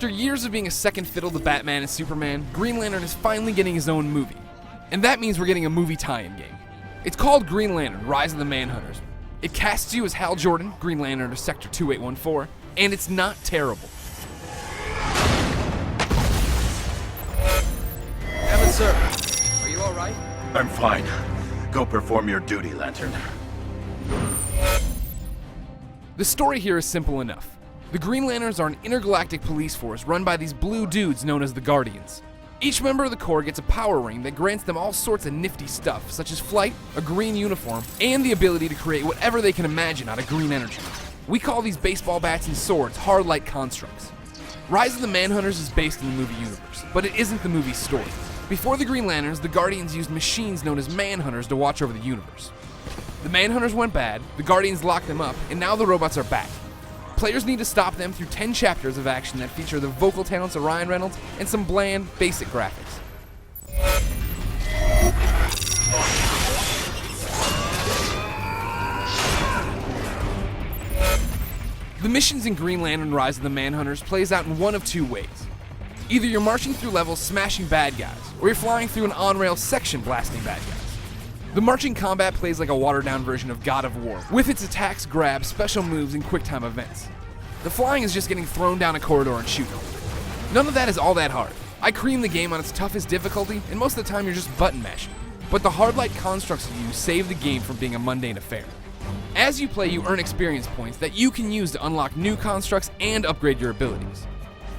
After years of being a second fiddle to Batman and Superman, Green Lantern is finally getting his own movie. And that means we're getting a movie tie-in game. It's called Green Lantern, Rise of the Manhunters. It casts you as Hal Jordan, Green Lantern of Sector 2814, and it's not terrible. Evan, sir, are you alright? I'm fine. Go perform your duty, Lantern. The story here is simple enough. The Green Lanterns are an intergalactic police force run by these blue dudes known as the Guardians. Each member of the Corps gets a power ring that grants them all sorts of nifty stuff, such as flight, a green uniform, and the ability to create whatever they can imagine out of green energy. We call these baseball bats and swords hard light constructs. Rise of the Manhunters is based in the movie universe, but it isn't the movie's story. Before the Green Lanterns, the Guardians used machines known as Manhunters to watch over the universe. The Manhunters went bad, the Guardians locked them up, and now the robots are back. Players need to stop them through 10 chapters of action that feature the vocal talents of Ryan Reynolds and some bland, basic graphics. The missions in Green Lantern Rise of the Manhunters plays out in one of two ways. Either you're marching through levels smashing bad guys, or you're flying through an on-rail section blasting bad guys. The marching combat plays like a watered-down version of God of War, with its attacks, grabs, special moves, and quick-time events. The flying is just getting thrown down a corridor and shooting. None of that is all that hard. I cream the game on its toughest difficulty, and most of the time you're just button mashing. But the hard light constructs you use save the game from being a mundane affair. As you play, you earn experience points that you can use to unlock new constructs and upgrade your abilities.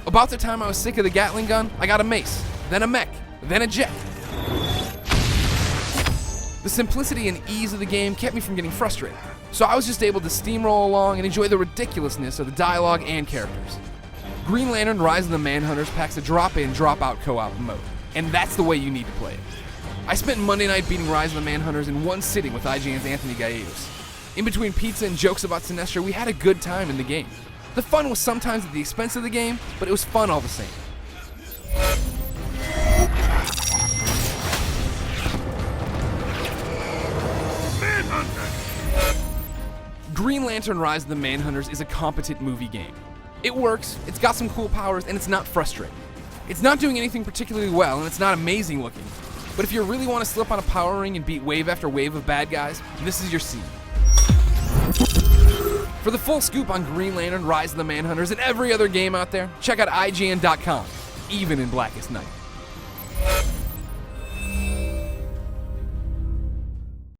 About the time I was sick of the Gatling gun, I got a mace, then a mech, then a jet. The simplicity and ease of the game kept me from getting frustrated, so I was just able to steamroll along and enjoy the ridiculousness of the dialogue and characters. Green Lantern Rise of the Manhunters packs a drop-in, drop-out co-op mode, and that's the way you need to play it. I spent Monday night beating Rise of the Manhunters in one sitting with IGN's Anthony Gallegos. In between pizza and jokes about Sinestro, we had a good time in the game. The fun was sometimes at the expense of the game, but it was fun all the same. Green Lantern Rise of the Manhunters is a competent movie game. It works, it's got some cool powers, and it's not frustrating. It's not doing anything particularly well, and it's not amazing looking. But if you really want to slip on a power ring and beat wave after wave of bad guys, this is your scene. For the full scoop on Green Lantern Rise of the Manhunters and every other game out there, check out IGN.com, even in Blackest Night.